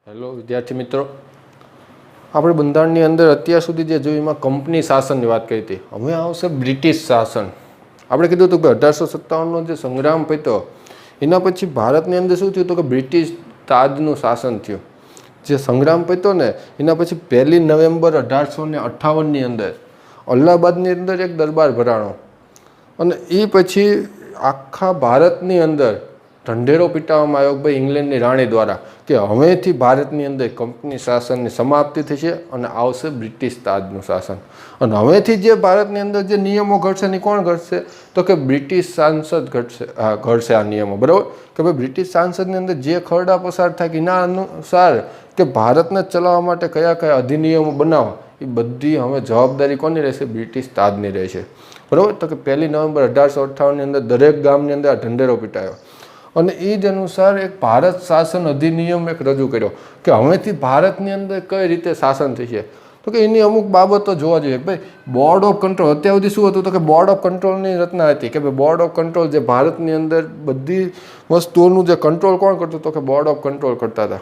Hello વિદ્યાર્થી મિત્રો, આપણે બંધારણની અંદર અત્યાર સુધી જે જોયું એમાં કંપની શાસનની વાત કરી હતી. હવે આવશે બ્રિટિશ શાસન. આપણે કીધું હતું કે 1857નો જે સંગ્રામ પત્યો એના પછી ભારતની અંદર શું થયું હતું કે બ્રિટિશ તાજનું શાસન થયું. જે સંગ્રામ પત્યો ને એના પછી 1 નવેમ્બર 1858ની અંદર અલ્હાબાદની અંદર એક દરબાર ભરાણો અને એ પછી આખા ભારતની અંદર ઢંઢેરો પીટાવવામાં આવ્યો ભાઈ ઇંગ્લેન્ડની રાણી દ્વારા કે હવેથી ભારતની અંદર કંપની શાસનની સમાપ્તિ થશે અને આવશે બ્રિટિશ તાજનું શાસન. અને હવેથી જે ભારતની અંદર જે નિયમો ઘડશે એ કોણ ઘડશે તો કે બ્રિટિશ સાંસદ ઘડશે આ નિયમો. બરાબર કે ભાઈ બ્રિટિશ સાંસદની અંદર જે ખરડા પસાર થાય કે એના અનુસાર કે ભારતને ચલાવવા માટે કયા કયા અધિનિયમો બનાવવા એ બધી હવે જવાબદારી કોની રહેશે? બ્રિટિશ તાજની રહેશે. બરાબર તો કે 1 નવેમ્બર 1858ની અંદર દરેક ગામની અંદર આ ઢંઢેરો પીટાયો અને એ જ અનુસાર એક ભારત શાસન અધિનિયમ એક રજૂ કર્યો કે હવેથી ભારતની અંદર કઈ રીતે શાસન થશે. તો કે એની અમુક બાબતો જોવા જોઈએ. ભાઈ બોર્ડ ઓફ કંટ્રોલ અત્યાર સુધી શું હતું તો કે બોર્ડ ઓફ કંટ્રોલની રચના હતી કે ભાઈ બોર્ડ ઓફ કંટ્રોલ જે ભારતની અંદર બધી વસ્તુઓનું જે કંટ્રોલ કોણ કરતું તો કે બોર્ડ ઓફ કંટ્રોલ કરતા હતા.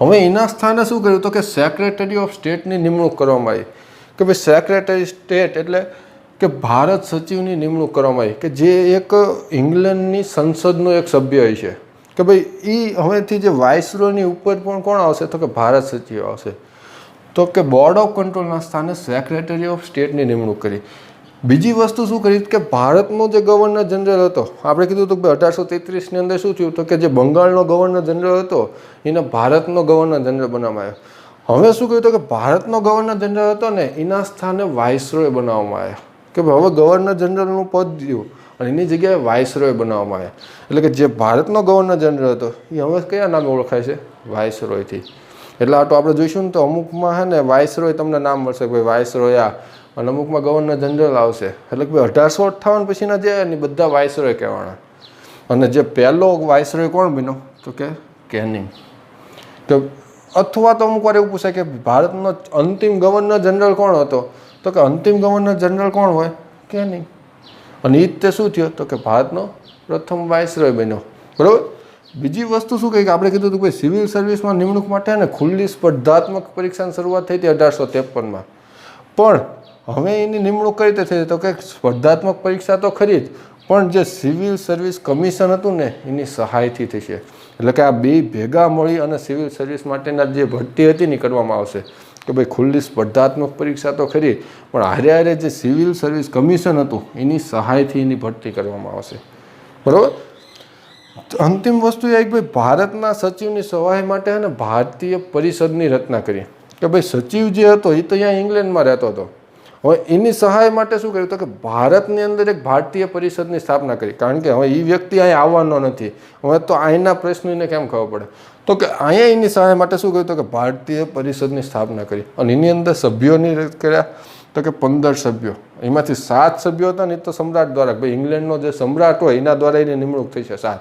હવે એના સ્થાને શું કર્યું તો કે સેક્રેટરી ઓફ સ્ટેટની નિમણૂક કરવામાં આવી કે ભાઈ સેક્રેટરી સ્ટેટ એટલે કે ભારત સચિવની નિમણૂક કરવામાં આવી કે જે એક ઇંગ્લેન્ડની સંસદનો એક સભ્ય હોય છે કે ભાઈ એ હવેથી જે વાઇસરોયની ઉપર પણ કોણ આવશે તો કે ભારત સચિવ આવશે. તો કે બોર્ડ ઓફ કંટ્રોલના સ્થાને સેક્રેટરી ઓફ સ્ટેટની નિમણૂક કરી. બીજી વસ્તુ શું કરી કે ભારતનો જે ગવર્નર જનરલ હતો આપણે કીધું હતું કે 1833ની અંદર શું થયું તો કે જે બંગાળનો ગવર્નર જનરલ હતો એને ભારતનો ગવર્નર જનરલ બનાવવામાં આવ્યો. હવે શું કહ્યું તો કે ભારતનો ગવર્નર જનરલ હતો ને એના સ્થાને વાઇસરોય બનાવવામાં આવ્યા કે હવે ગવર્નર જનરલનું પદ થયું અને એની જગ્યાએ વાઇસરોય બનાવવામાં આવ્યા. એટલે કે જે ભારતનો ગવર્નર જનરલ હતો એ હવે કયા નામે ઓળખાય છે? વાઇસરોયથી. એટલે આ તો આપણે જોઈશું ને તો અમુકમાં છે ને વાઇસરોય તમને નામ મળશે ભાઈ વાઇસરોય અને અમુકમાં ગવર્નર જનરલ આવશે. એટલે કે 1858 પછીના જે ને બધા વાઇસરોય કહેવાના. અને જે પહેલો વાઇસરોય કોણ બન્યો તો કે કેનિંગ. તો અથવા તો અમુક વાર એવું પૂછાય કે ભારતનો અંતિમ ગવર્નર જનરલ કોણ હતો તો કે અંતિમ ગવર્નર જનરલ કોણ હોય? કેનિંગ. અને એ જ તે શું થયો તો કે ભારતનો પ્રથમ વાઇસરોય બન્યો. બરાબર. બીજી વસ્તુ શું કહી કે આપણે કીધું હતું કે સિવિલ સર્વિસમાં નિમણૂક માટે ને ખુલ્લી સ્પર્ધાત્મક પરીક્ષાની શરૂઆત થઈ હતી 1853માં. પણ હવે એની નિમણૂક કઈ રીતે થઈ તો કે સ્પર્ધાત્મક પરીક્ષા તો ખરી જ પણ જે સિવિલ સર્વિસ કમિશન હતું ને એની સહાયથી થશે. એટલે કે આ બે ભેગા મળી અને સિવિલ સર્વિસ માટેના જે ભરતી હતી ને કરવામાં આવશે કે ભાઈ ખુલ્લી સ્પર્ધાત્મક પરીક્ષા તો ખરી પણ હારે હારે જે સિવિલ સર્વિસ કમિશન હતું એની સહાયથી એની ભરતી કરવામાં આવશે. બરાબર. અંતિમ વસ્તુ એ ભાઈ ભારતના સચિવની સહાય માટે અને ભારતીય પરિષદની રચના કરી કે ભાઈ સચિવ જે હતો એ તો અહીંયા ઇંગ્લેન્ડમાં રહેતો હતો. હવે એની સહાય માટે શું કર્યું તો કે ભારતની અંદર એક ભારતીય પરિષદની સ્થાપના કરી કારણ કે હવે એ વ્યક્તિ અહીંયા આવવાનો નથી. હવે તો અહીંના પ્રશ્નોને કેમ ખબર પડે તો કે અહીંયા એની સહાય માટે શું કર્યું તો કે ભારતીય પરિષદની સ્થાપના કરી અને એની અંદર સભ્યોની કર્યા તો કે 15 સભ્યો. એમાંથી 7 સભ્યો હતા ને એ તો સમ્રાટ દ્વારા ભાઈ ઇંગ્લેન્ડનો જે સમ્રાટ હોય એના દ્વારા એની નિમણૂક થઈ છે 7.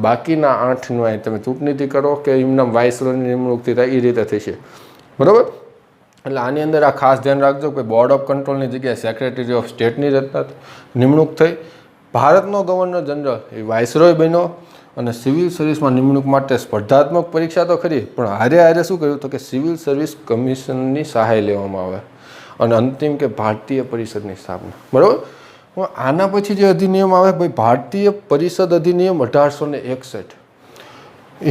બાકીના 8નું અહીં તમે ચૂંટણીથી કરો કે એમના વાઇસરોયની નિમણૂકથી થાય એ રીતે થશે. બરાબર. એટલે આની અંદર આ ખાસ ધ્યાન રાખજો કે બોર્ડ ઓફ કંટ્રોલની જગ્યાએ સેક્રેટરી ઓફ સ્ટેટની રચના નિમણૂક થઈ. ભારતનો ગવર્નર જનરલ એ વાઇસરોય બન્યો અને સિવિલ સર્વિસમાં નિમણૂક માટે સ્પર્ધાત્મક પરીક્ષા તો ખરી પણ હારે હારે શું કર્યું તો કે સિવિલ સર્વિસ કમિશનની સહાય લેવામાં આવે અને અંતિમ કે ભારતીય પરિષદની સ્થાપના. બરાબર. આના પછી જે અધિનિયમ આવે ભાઈ ભારતીય પરિષદ અધિનિયમ 1861.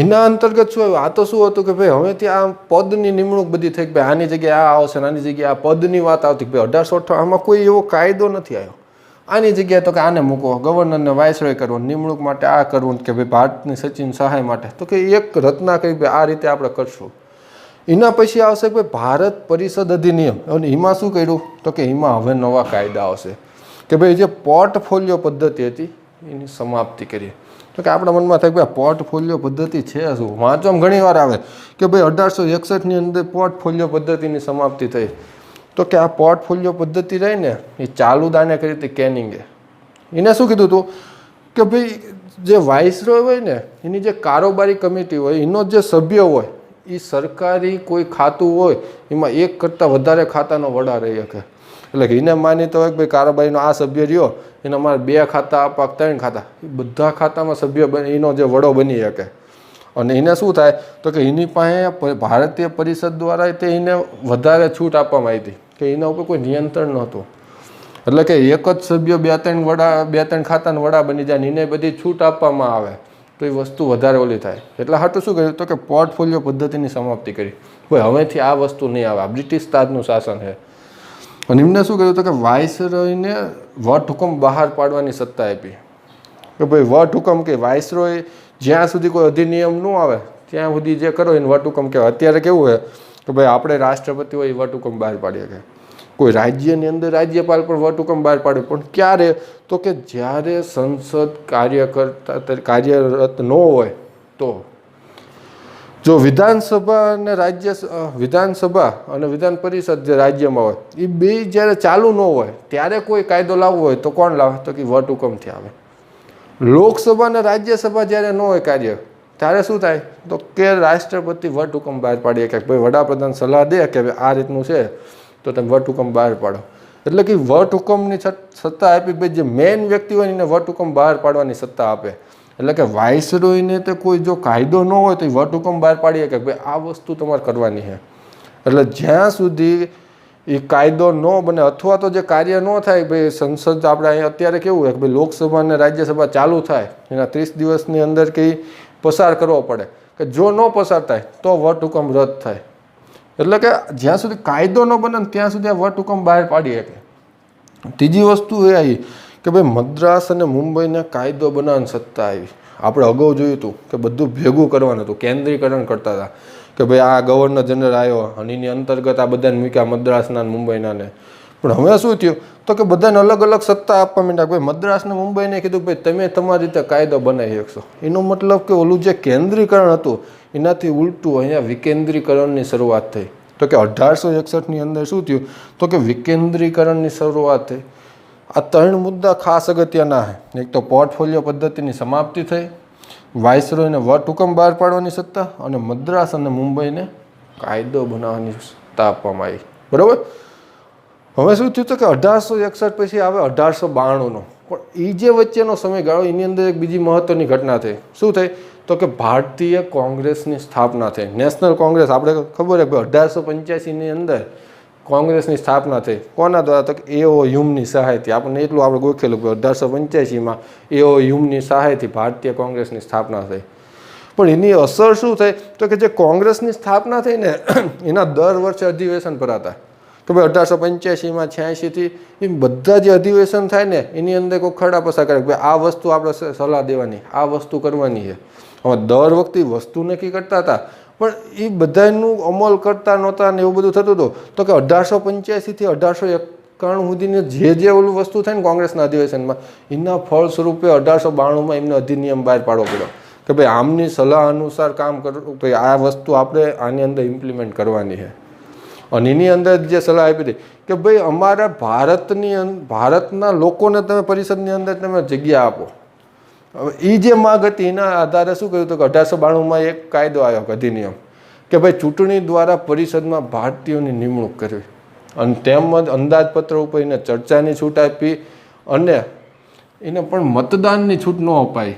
એના અંતર્ગત શું આવ્યું? આ તો શું હતું કે ભાઈ હવેથી આ પદની નિમણૂક બધી થઈ કે ભાઈ આની જગ્યાએ આ આવશે આની જગ્યાએ આ પદની વાત આવતી ભાઈ 1858 આમાં કોઈ એવો કાયદો નથી આવ્યો. આની જગ્યાએ તો કે આને મૂકો ગવર્નરને વાઇસરોય કરવું નિમણૂક માટે આ કરવું કે ભાઈ ભારતની સચિવ સહાય માટે તો કે એક રચના કરી ભાઈ આ રીતે આપણે કરશું. એના પછી આવશે કે ભાઈ ભારત પરિષદ અધિનિયમ અને એમાં શું કર્યું તો કે એમાં હવે નવા કાયદા આવશે કે ભાઈ જે પોર્ટફોલિયો પદ્ધતિ હતી એની સમાપ્તિ કરી. તો કે આપણા મનમાં થાય કે ભાઈ પોર્ટફોલિયો પદ્ધતિ છે શું? વાંચવામાં ઘણી વાર આવે કે ભાઈ 1861ની અંદર પોર્ટફોલિયો પદ્ધતિની સમાપ્તિ થઈ. તો કે આ પોર્ટફોલિયો પદ્ધતિ રહી ને એ ચાલુ દાને કરી હતી કેનિંગે. એને શું કીધું હતું કે ભાઈ જે વાઇસરોય હોય ને એની જે કારોબારી કમિટી હોય એનો જે સભ્ય હોય એ સરકારી કોઈ ખાતું હોય એમાં એક કરતાં વધારે ખાતાનો વડા રહી શકે. એટલે કે એને માની તો હોય કે ભાઈ કારોબારીનો આ સભ્ય રહ્યો એને અમારે 2 ખાતા આપવા 3 ખાતા એ બધા ખાતામાં સભ્ય બની એનો જે વડો બની શકે. અને એને શું થાય તો કે એની પાસે ભારતીય પરિષદ દ્વારા તે એને વધારે છૂટ આપવામાં આવી હતી કે એના ઉપર કોઈ નિયંત્રણ નહોતું. એટલે કે એક જ સભ્ય 2-3 ખાતાના વડા બની જાય ને એને બધી છૂટ આપવામાં આવે તો એ વસ્તુ વધારે ઓલી થાય. એટલે હાટું શું કર્યું તો કે પોર્ટફોલિયો પદ્ધતિની સમાપ્તિ કરી. ભાઈ હવેથી આ વસ્તુ નહીં આવે, આ બ્રિટિશ તાજનું શાસન છે. અને એમને શું કર્યું તો કે વાઇસરોયને વટહુકમ બહાર પાડવાની સત્તા આપી કે ભાઈ વટહુકમ કે વાઇસરોય જ્યાં સુધી કોઈ અધિનિયમ ન આવે ત્યાં સુધી જે કરો એને વટહુકમ કહેવાય. અત્યારે કેવું છે કે ભાઈ આપણે રાષ્ટ્રપતિ હોય એ વટહુકમ બહાર પાડીએ કે કોઈ રાજ્યની અંદર રાજ્યપાલ પણ વટહુકમ બહાર પાડે, પણ ક્યારે તો કે જ્યારે સંસદ કાર્યરત ન હોય તો. જો વિધાનસભા અને વિધાન પરિષદ જે રાજ્યમાં હોય એ બે જ્યારે ચાલુ ન હોય ત્યારે કોઈ કાયદો લાવવો હોય તો કોણ લાવે તો કે વટહુકમથી આવે. લોકસભા અને રાજ્યસભા જ્યારે ન હોય કાર્ય ત્યારે શું થાય તો કે રાષ્ટ્રપતિ વટહુકમ બહાર પાડીએ કે ભાઈ વડાપ્રધાન સલાહ દે કે ભાઈ આ રીતનું છે તો તમે વટહુકમ બહાર પાડો. એટલે કે વટહુકમની સત્તા આપી, ભાઈ જે મેઇન વ્યક્તિ હોય એને વટહુકમ બહાર પાડવાની સત્તા આપે. એટલે કે વાઇસરોયને તો કોઈ જો કાયદો ન હોય તો એ વટહુકમ બહાર પાડીએ કે ભાઈ આ વસ્તુ તમારે કરવાની છે. એટલે જ્યાં સુધી એ કાયદો ન બને અથવા તો જે કાર્ય ન થાય, ભાઈ સંસદ આપણે અહીંયા અત્યારે કેવું હોય કે ભાઈ લોકસભા અને રાજ્યસભા ચાલુ થાય એના 30 દિવસની અંદર કંઈ પસાર કરવો પડે કે જો ન પસાર થાય તો વટહુકમ રદ થાય. એટલે કે જ્યાં સુધી કાયદો ન બને ત્યાં સુધી આ વટહુકમ બહાર પાડી શકે. ત્રીજી વસ્તુ એ આવી કે ભાઈ મદ્રાસ અને મુંબઈને કાયદો બનાવવાની સત્તા આવી. આપણે અગાઉ જોયું હતું કે બધું ભેગું કરવાનું હતું, કેન્દ્રીકરણ કરતા હતા કે ભાઈ આ ગવર્નર જનરલ આવ્યો અને એની અંતર્ગત આ બધાને મૂક્યા મદ્રાસના મુંબઈના ને. પણ હવે શું થયું તો કે બધાને અલગ અલગ સત્તા આપવા માંડ્યા. ભાઈ મદ્રાસને મુંબઈને કીધું ભાઈ તમે તમારી રીતે કાયદો બનાવી શકશો. એનો મતલબ કે ઓલું જે કેન્દ્રીકરણ હતું એનાથી ઉલટું અહીંયા વિકેન્દ્રીકરણની શરૂઆત થઈ. તો કે 1861ની અંદર શું થયું તો કે વિકેન્દ્રીકરણની શરૂઆત થઈ. આ 3 મુદ્દા ખાસ અગત્યના છે. એક તો પોર્ટફોલિયો પદ્ધતિની સમાપ્તિ થઈ, વાઇસરોયને વટહુકમ બહાર પાડવાની સત્તા અને મદ્રાસ અને મુંબઈને કાયદો બનાવવાની સત્તા આપવામાં આવી. બરાબર. હવે શું થયું તો કે 1861 પછી આવે 1892નો. પણ એ જે વચ્ચેનો સમયગાળો એની અંદર એક બીજી મહત્વની ઘટના થઈ. શું થઈ તો કે ભારતીય કોંગ્રેસની સ્થાપના થઈ. નેશનલ કોંગ્રેસ આપણે ખબર છે કે 1885ની અંદર કોંગ્રેસની સ્થાપના થઈ. કોના દ્વારા તો કે A.O. હ્યુમની સહાયથી. આપણને એટલું આપણે ગોખેલું કે 1885માં A.O. હ્યુમની સહાયથી ભારતીય કોંગ્રેસની સ્થાપના થઈ. પણ એની અસર શું થઈ તો કે જે કોંગ્રેસની સ્થાપના થઈ ને એના દર વર્ષે અધિવેશન ભરાતા કે ભાઈ 1885માં 86થી એ બધા જે અધિવેશન થાય ને એની અંદર કોઈ ખરડા પસાર કરે કે ભાઈ આ વસ્તુ આપણે સલાહ દેવાની, આ વસ્તુ કરવાની છે. હવે દર વખતે વસ્તુ નક્કી કરતા હતા પણ એ બધાનું અમલ કરતા નહોતા ને એવું બધું થતું હતું. તો કે 1885થી 1891 સુધીની જે ઓલું વસ્તુ થાય ને કોંગ્રેસના અધિવેશનમાં એના ફળ સ્વરૂપે 1892માં એમને અધિનિયમ બહાર પાડવો પડ્યો કે ભાઈ આમની સલાહ અનુસાર કામ કરવું, ભાઈ આ વસ્તુ આપણે આની અંદર ઇમ્પ્લિમેન્ટ કરવાની છે. અને એની અંદર જે સલાહ આપી હતી કે ભાઈ અમારા ભારતના લોકોને તમે પરિષદની અંદર તમે જગ્યા આપો. હવે એ જે માગ હતી એના આધારે શું કહ્યું હતું કે 1892માં એક કાયદો આવ્યો અધિનિયમ કે ભાઈ ચૂંટણી દ્વારા પરિષદમાં ભારતીયોની નિમણૂક કરવી અને તેમજ અંદાજપત્ર ઉપર એને ચર્ચાની છૂટ આપી અને એને પણ મતદાનની છૂટ ન અપાઈ.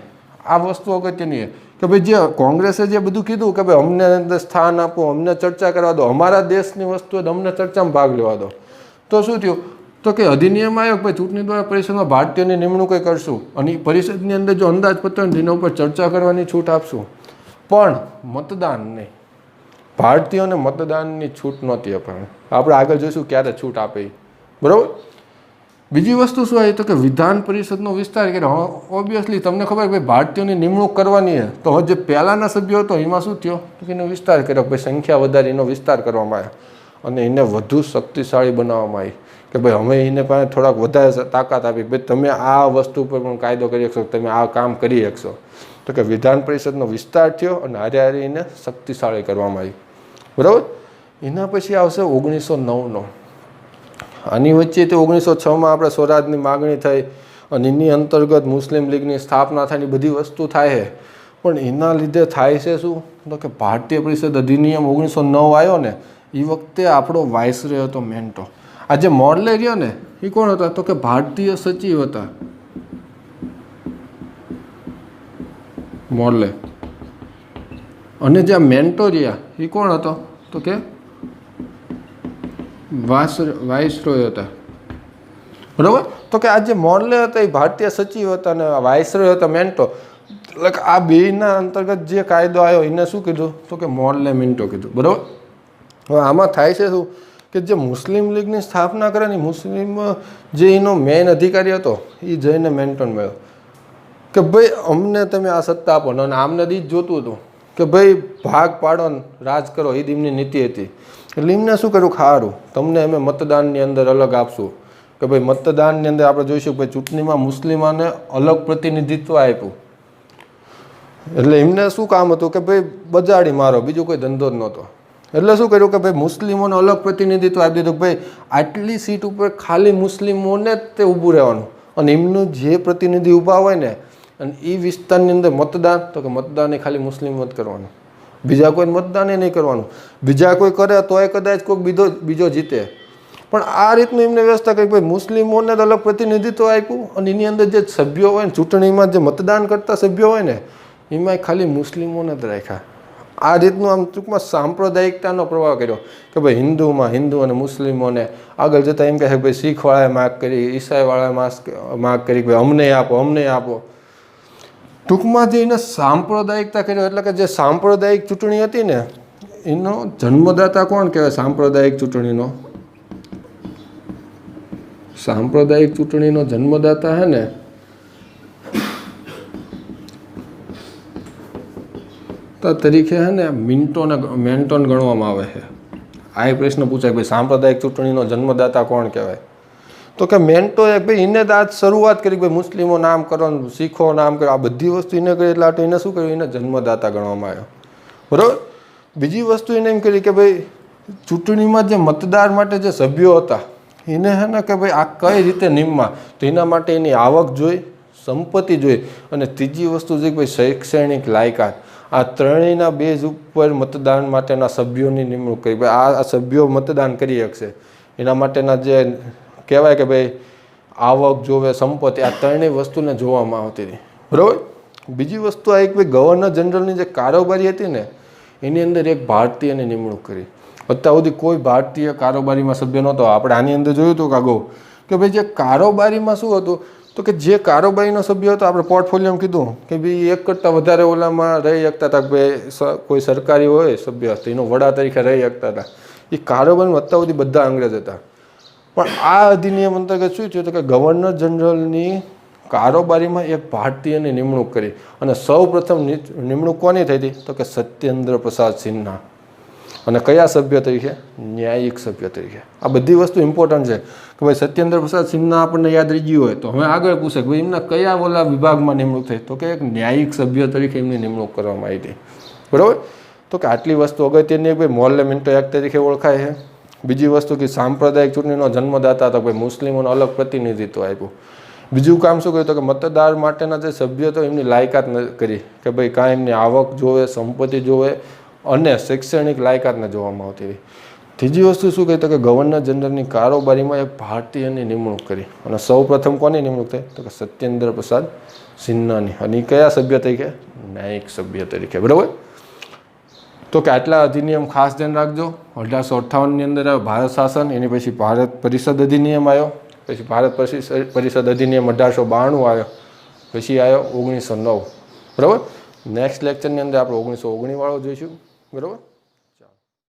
આ વસ્તુ અગત્યની છે કે ભાઈ જે કોંગ્રેસે જે બધું કીધું કે ભાઈ અમને અંદર સ્થાન આપો, અમને ચર્ચા કરવા દો, અમારા દેશની વસ્તુ અમને ચર્ચામાં ભાગ લેવા દો. તો શું થયું તો કે અધિનિયમ આવ્યો કે ભાઈ ચૂંટણી દ્વારા પરિષદમાં ભારતીયોની નિમણૂક કરશું અને એ પરિષદની અંદર જો અંદાજપત્ર તેના ઉપર ચર્ચા કરવાની છૂટ આપશું પણ મતદાન નહીં. ભારતીયોને મતદાનની છૂટ નહોતી અપાણી. આપણે આગળ જોઈશું ક્યારે છૂટ આપે. બરાબર. બીજી વસ્તુ શું આવી તો કે વિધાન પરિષદનો વિસ્તાર કે ઓબ્વિયસલી તમને ખબર ભાઈ ભારતીયોની નિમણૂક કરવાની છે તો જે પહેલાંના સભ્યો હતો એમાં શું થયો તો કે એનો વિસ્તાર કર્યો. ભાઈ સંખ્યા વધારી એનો વિસ્તાર કરવામાં આવ્યો અને એને વધુ શક્તિશાળી બનાવવામાં આવી કે ભાઈ અમે એને પાસે થોડાક વધારે તાકાત આપી ભાઈ તમે આ વસ્તુ પર પણ કાયદો કરી શકશો, તમે આ કામ કરી શકશો. તો કે વિધાન પરિષદનો વિસ્તાર થયો અને હારે હારે એને શક્તિશાળી કરવામાં આવી. બરાબર. એના પછી આવશે 1909નો. આની વચ્ચે તે 1906માં આપણે સ્વરાજની માગણી થઈ અને એની અંતર્ગત મુસ્લિમ લીગની સ્થાપના થાય, બધી વસ્તુ થાય છે. પણ એના લીધે થાય છે શું તો કે ભારતીય પરિષદ અધિનિયમ 1909 આવ્યો ને એ વખતે આપણો વાઇસરોય હતો મેન્ટો. આ જે મોર્લે રહ્યો ને એ કોણ હતા તો કે ભારતીય સચિવ હતા. મોર્લે અને જે મેન્ટો રહ્યા એ કોણ હતો તો કે વાઇસરોય હતા, બરાબર. તો કે આ જે મોર્લે હતા એ ભારતીય સચિવ હતા અને વાઇસરોય હતા મેન્ટો. એટલે કે આ બેના અંતર્ગત જે કાયદો આવ્યો એને શું કીધું તો કે મોર્લે મિન્ટો કીધું, બરાબર. હવે આમાં થાય છે શું કે જે મુસ્લિમ લીગની સ્થાપના કરે ને મુસ્લિમ જે એનો મેઇન અધિકારી હતો એ જઈને મેન્ટોન મળ્યો કે ભાઈ અમને તમે આ સત્તા આપો ને આમને જ જોતું હતું કે ભાઈ ભાગ પાડો ને રાજ કરો, એ એમની નીતિ હતી. એટલે એમને શું કર્યું ખારું તમને અમે મતદાનની અંદર અલગ આપશું કે ભાઈ મતદાનની અંદર આપણે જોઈશું કે ભાઈ ચૂંટણીમાં મુસ્લિમોને અલગ પ્રતિનિધિત્વ આપ્યું. એટલે એમને શું કામ હતું કે ભાઈ બજાડી મારો, બીજો કોઈ ધંધો જ નહોતો. એટલે શું કર્યું કે ભાઈ મુસ્લિમોને અલગ પ્રતિનિધિત્વ આપી દીધું કે ભાઈ આટલી સીટ ઉપર ખાલી મુસ્લિમોને જ તે ઊભું રહેવાનું અને એમનું જે પ્રતિનિધિ ઊભા હોય ને અને એ વિસ્તારની અંદર મતદાન તો કે મતદાન એ ખાલી મુસ્લિમ જ કરવાનું, બીજા કોઈ મતદાન એ નહીં કરવાનું. બીજા કોઈ કરે તોય કદાચ કોઈક બીજો જીતે, પણ આ રીતનું એમને વ્યવસ્થા કરી ભાઈ મુસ્લિમોને જ અલગ પ્રતિનિધિત્વ આપ્યું અને એની અંદર જે સભ્યો હોય ને ચૂંટણીમાં જે મતદાન કરતા સભ્યો હોય ને એમાં ખાલી મુસ્લિમોને જ રાખ્યા. આ રીતનું આમ ટૂંકમાં સાંપ્રદાયિકતાનો પ્રભાવ કર્યો કે ભાઈ હિન્દુમાં હિન્દુ અને મુસ્લિમોને આગળ જતાં એમ કહે કે ભાઈ શીખવાળાએ માગ કરી, ઈસાઈવાળાએ માગ કરી કે ભાઈ અમને આપો અમને આપો. ટૂંકમાં જે એને સાંપ્રદાયિકતા કર્યો એટલે કે જે સાંપ્રદાયિક ચૂંટણી હતી ને એનો જન્મદાતા કોણ કહેવાય? સાંપ્રદાયિક ચૂંટણીનો જન્મદાતા હે ને તરીકે હે ને મેન્ટોન ગણવામાં આવે છે. આ પ્રશ્ન પૂછાય કે ભાઈ સાંપ્રદાયિક ચૂંટણીનો જન્મદાતા કોણ કહેવાય? તો કે મેન્ટોએ ભાઈ એને જ આજ શરૂઆત કરી ભાઈ મુસ્લિમો નામ કરો, શીખો નામ કરો, આ બધી વસ્તુ એને કરી એટલે એને શું કર્યું? એને જન્મદાતા ગણવામાં આવ્યો, બરાબર. બીજી વસ્તુ એને એમ કરી કે ભાઈ ચૂંટણીમાં જે મતદાર માટે જે સભ્યો હતા એને હે ને કે ભાઈ આ કઈ રીતે નિમવા, તો એના માટે એની આવક જોઈ, સંપત્તિ જોઈ અને ત્રીજી વસ્તુ છે કે ભાઈ શૈક્ષણિક લાયકાત. આ ત્રણેયના બેઝ ઉપર મતદાન માટેના સભ્યોની નિમણૂક કરી. ભાઈ આ સભ્યો મતદાન કરી શકશે એના માટેના જે કહેવાય કે ભાઈ આવક જોવે, સંપત્તિ, આ ત્રણેય વસ્તુને જોવામાં આવતી હતી, બરાબર. બીજી વસ્તુ આ એક ભાઈ ગવર્નર જનરલની જે કારોબારી હતી ને એની અંદર એક ભારતીયની નિમણૂક કરી. અત્યાર સુધી કોઈ ભારતીય કારોબારીમાં સભ્ય નહોતો. આપણે આની અંદર જોયું હતું કે અગાઉ કે ભાઈ જે કારોબારીમાં શું હતું તો કે જે કારોબારીનો સભ્ય હતો આપણે પોર્ટફોલિયોમાં કીધું કે ભાઈ એક કરતાં વધારે ઓલામાં રહી શકતા હતા કે ભાઈ કોઈ સરકારી હોય સભ્ય તો એનો વડા તરીકે રહી શકતા હતા. એ કારોબારીમાં અત્યાર સુધી બધા અંગ્રેજ હતા. પણ આ અધિનિયમ અંતર્ગત શું થયું કે ગવર્નર જનરલની કારોબારીમાં એક ભારતીયની નિમણૂક કરી અને સૌ પ્રથમ નિમણૂક કોની થઈ હતી તો કે સત્યેન્દ્ર પ્રસાદ સિન્હા. અને કયા સભ્ય તરીકે? ન્યાયિક સભ્ય તરીકે. આ બધી વસ્તુ ઇમ્પોર્ટન્ટ છે કે ભાઈ સત્યેન્દ્ર પ્રસાદ સિન્હા આપણને યાદ રહી ગયું હોય તો હવે આગળ પૂછે કે ભાઈ એમના કયા ઓલા વિભાગમાં નિમણૂક થઈ તો કે એક ન્યાયિક સભ્ય તરીકે એમની નિમણૂક કરવામાં આવી હતી, બરાબર. તો કે આટલી વસ્તુ અગત્યની ભાઈ મોર્લે મિન્ટો એક્ટ તરીકે ઓળખાય છે. બીજી વસ્તુ કે સાંપ્રદાયિક ચૂંટણીનો જન્મદાતા તો ભાઈ મુસ્લિમોને અલગ પ્રતિનિધિત્વ આપ્યું. બીજું કામ શું કર્યું તો કે મતદાર માટેના જે સભ્યો તો એમની લાયકાત કરી કે ભાઈ કાંઈ એમની આવક જોવે, સંપત્તિ જોવે અને શૈક્ષણિક લાયકાતને જોવામાં આવતી હતી. ત્રીજી વસ્તુ શું કહી તો કે ગવર્નર જનરલની કારોબારીમાં એક ભારતીયની નિમણૂક કરી અને સૌ પ્રથમ કોની નિમણૂક થઈ તો કે સત્યેન્દ્ર પ્રસાદ સિન્હાની. અને એ કયા સભ્ય તરીકે? ન્યાયિક સભ્ય તરીકે, બરાબર. તો કે આટલા અધિનિયમ ખાસ ધ્યાન રાખજો. 1858ની અંદર આવ્યો ભારત શાસન, એની પછી ભારત પરિષદ અધિનિયમ આવ્યો, પછી ભારત પરિષદ અધિનિયમ 1892 આવ્યો, પછી આવ્યો 1909, બરાબર. નેક્સ્ટ લેક્ચરની અંદર આપણે 1919 વાળો જોઈશું, બરાબર.